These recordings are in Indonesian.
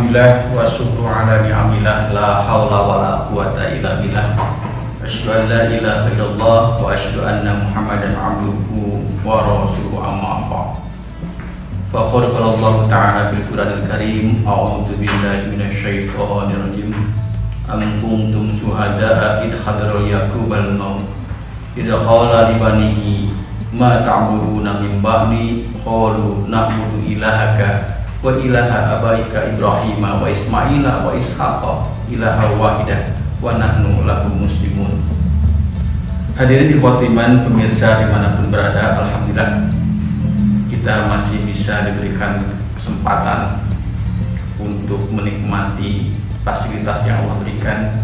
Alhamdulillah wa syukru ala ni'amillah la hawla wa la quwata illa billah. Asyhadu an la ilaha illallah wa asyhadu anna Muhammadan abduhu wa rasuluhu amma ba'd. Fa qala Allah ta'ala bil Qur'anil Karim, a'udzu billahi minasyaitonir rajim. Am kuntum syuhada'a id hadara yaqubal maut idza qala li banihi ma ta'buduna min ba'di qalu na'budu ilahaka wa ilaha abaika Ibrahim wa Ismail wa Ishaq ilaha wahidah wa nahnu lahu muslimun. Hadirin ikhwati iman, pemirsa dimanapun berada, alhamdulillah kita masih bisa diberikan kesempatan untuk menikmati fasilitas yang Allah berikan,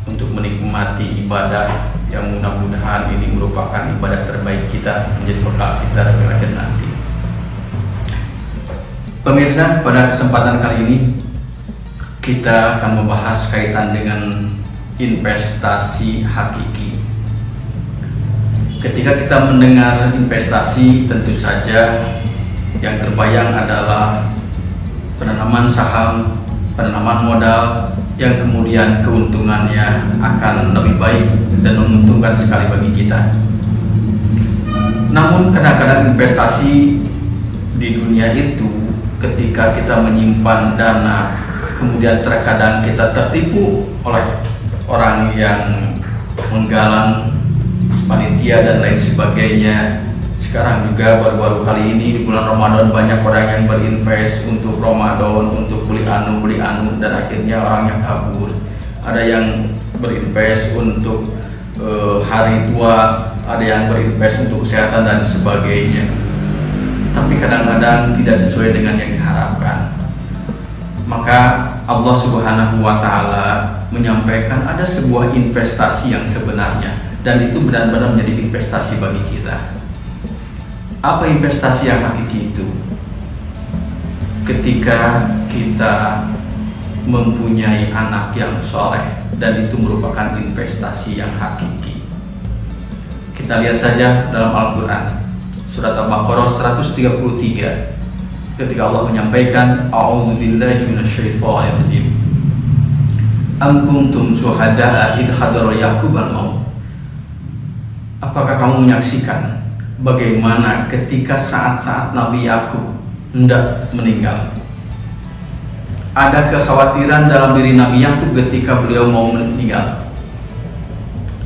untuk menikmati ibadah yang mudah-mudahan ini merupakan ibadah terbaik kita, menjadi bekal kita di akhir nanti. Pemirsa, pada kesempatan kali ini kita akan membahas kaitan dengan investasi hakiki. Ketika kita mendengar investasi, tentu saja yang terbayang adalah penanaman saham, penanaman modal yang kemudian keuntungannya akan lebih baik dan menguntungkan sekali bagi kita. Namun kadang-kadang investasi di dunia itu, ketika kita menyimpan dana, kemudian terkadang kita tertipu oleh orang yang menggalang panitia dan lain sebagainya. Sekarang juga baru-baru kali ini di bulan Ramadan banyak orang yang berinvest untuk Ramadan, untuk beli anu dan akhirnya orangnya kabur. Ada yang berinvest untuk hari tua, ada yang berinvest untuk kesehatan dan sebagainya. Tapi kadang-kadang tidak sesuai dengan yang diharapkan. Maka Allah Subhanahu wa Ta'ala menyampaikan ada sebuah investasi yang sebenarnya, dan itu benar-benar menjadi investasi bagi kita. Apa investasi yang hakiki itu? Ketika kita mempunyai anak yang soleh, dan itu merupakan investasi yang hakiki. Kita lihat saja dalam Al-Quran Surat Al-Baqarah 133, ketika Allah menyampaikan, a'udzu billahi minasyaitonir rajim. Am kuntum syuhada'a id hadara yaqubal maut. Apakah kamu menyaksikan bagaimana ketika saat-saat Nabi Yakub hendak meninggal? Ada kekhawatiran dalam diri Nabi Yakub ketika beliau mau meninggal.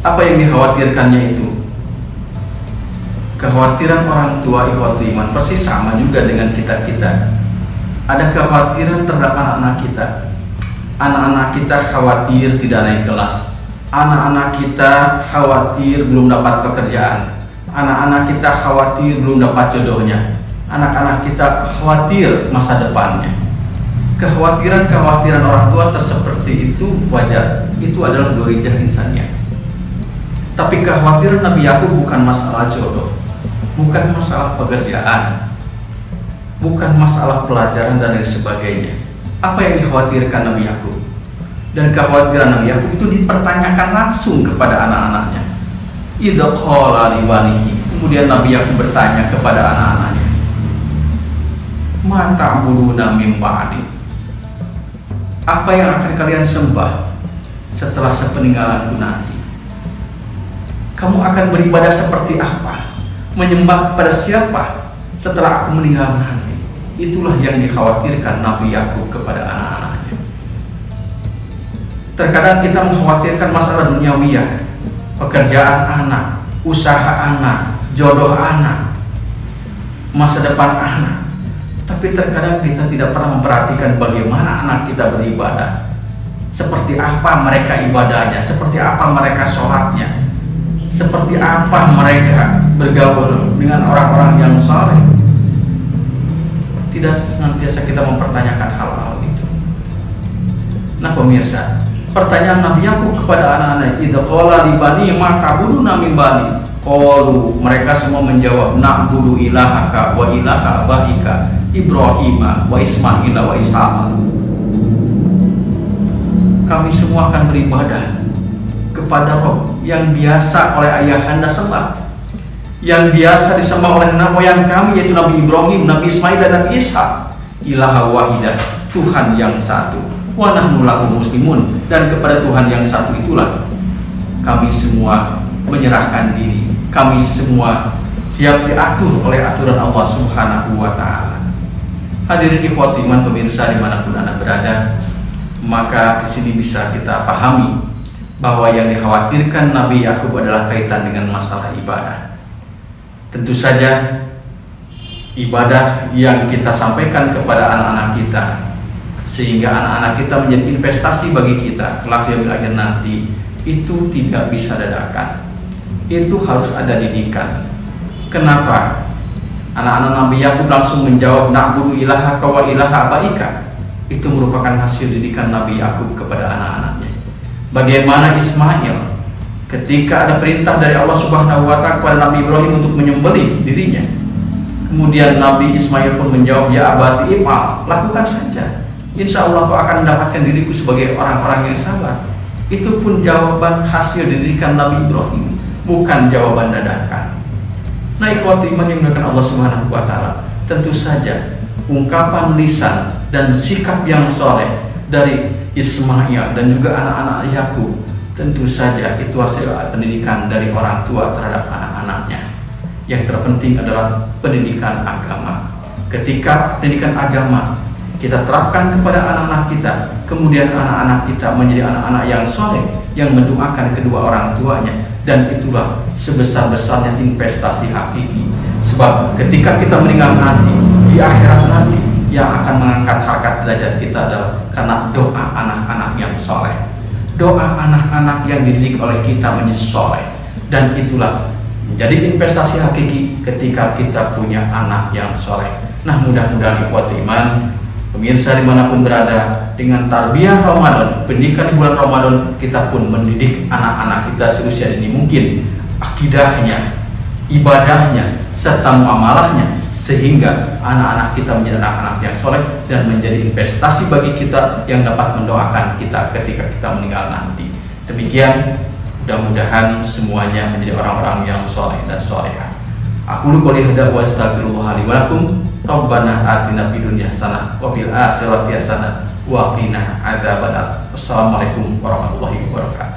Apa yang dikhawatirkannya itu? Kekhawatiran orang tua ikhwati iman persis sama juga dengan kita-kita. Ada kekhawatiran terhadap anak-anak kita. Anak-anak kita khawatir tidak naik kelas. Anak-anak kita khawatir belum dapat pekerjaan. Anak-anak kita khawatir belum dapat jodohnya. Anak-anak kita khawatir masa depannya. Kekhawatiran orang tua seperti itu wajar. Itu adalah dorijah insannya. Tapi kekhawatiran Nabi Yakub bukan masalah jodoh, bukan masalah pekerjaan, bukan masalah pelajaran dan lain sebagainya. Apa yang dikhawatirkan Nabi Yakub? Dan kekhawatiran Nabi Yakub itu dipertanyakan langsung kepada anak-anaknya. Idza qala li banihi, kemudian Nabi Yakub bertanya kepada anak-anaknya, ma ta'buduna min ba'di. Apa yang akan kalian sembah setelah sepeninggalanku nanti? Kamu akan beribadah seperti apa? Menyembah kepada siapa setelah aku meninggal nanti? Itulah yang dikhawatirkan Nabi Yakub kepada anak-anaknya. Terkadang kita mengkhawatirkan masalah duniawiyah, pekerjaan anak, usaha anak, jodoh anak, masa depan anak. Tapi terkadang kita tidak pernah memperhatikan bagaimana anak kita beribadah. Seperti apa mereka ibadahnya, seperti apa mereka sholatnya, seperti apa mereka bergaul dengan orang-orang yang saleh. Tidak senantiasa kita mempertanyakan hal-hal itu. Nah pemirsa, pertanyaan Nabi Yakub kepada anak-anak, idza qala li bani ma ta'buduna min bani. Qalu, mereka semua menjawab, na'budu ilahaka wa ilaha abaika Ibrahim wa Ismail wa Ishaq. Kami semua akan beribadah kepada Rob yang biasa oleh ayahanda sembah, yang biasa disembah oleh nenek moyang kami, yaitu Nabi Ibrahim, Nabi Ismail dan Nabi Ishaq. Ilaha wahidah, Tuhan yang satu. Wa nahnu lahu muslimun, dan kepada Tuhan yang satu itulah kami semua menyerahkan diri. Kami semua siap diatur oleh aturan Allah Subhanahu wa taala. Hadirin ikhwati iman pemirsa dimanapun Anda berada, maka di sini bisa kita pahami bahwa yang dikhawatirkan Nabi Yakub adalah kaitan dengan masalah ibadah. Tentu saja ibadah yang kita sampaikan kepada anak-anak kita, sehingga anak-anak kita menjadi investasi bagi kita kelak yaumil akhir nanti, itu tidak bisa dadakan. Itu harus ada didikan. Kenapa? Anak-anak Nabi Yakub langsung menjawab, na'budu ilahaka wa ilaha abaika. Itu merupakan hasil didikan Nabi Yakub kepada anak-anaknya. Bagaimana Ismail ketika ada perintah dari Allah Subhanahu wa taala kepada Nabi Ibrahim untuk menyembelih dirinya, kemudian Nabi Ismail pun menjawab, ya abati if'al, lakukan saja, insya Allah kau akan mendapatkan diriku sebagai orang-orang yang sabar. Itu pun jawaban hasil didikan Nabi Ibrahim, bukan jawaban dadakan. Nah, ikhwati iman yang dimuliakan Allah Subhanahu wa taala, tentu saja ungkapan lisan dan sikap yang soleh dari Ismail dan juga anak-anak Yakub, tentu saja itu hasil pendidikan dari orang tua terhadap anak-anaknya. Yang terpenting adalah pendidikan agama. Ketika pendidikan agama kita terapkan kepada anak-anak kita, kemudian anak-anak kita menjadi anak-anak yang soleh, yang mendoakan kedua orang tuanya, dan itulah sebesar-besarnya investasi hakiki. Sebab ketika kita meninggal nanti, di akhirat nanti, yang akan mengangkat harkat derajat kita adalah karena doa anak-anak yang soleh, doa anak-anak yang dididik oleh kita menjadi soleh. Dan itulah menjadi investasi hakiki ketika kita punya anak yang soleh. Nah, mudah-mudahan ikhwati iman pemirsa dimanapun berada, dengan tarbiyah Ramadan, pendidikan di bulan Ramadan, kita pun mendidik anak-anak kita seusia dini mungkin akidahnya, ibadahnya, serta muamalahnya, sehingga anak-anak kita menjadi anak-anak yang soleh dan menjadi investasi bagi kita yang dapat mendoakan kita ketika kita meninggal nanti. Demikian, mudah-mudahan semuanya menjadi orang-orang yang soleh dan solehah. Aku qouli hadza wa astaghfirullah li wa lakum. Rabbana atina fid dunya hasanah wa fil akhirati hasanah wa qina adzabannar. Wassalamualaikum warahmatullahi wabarakatuh.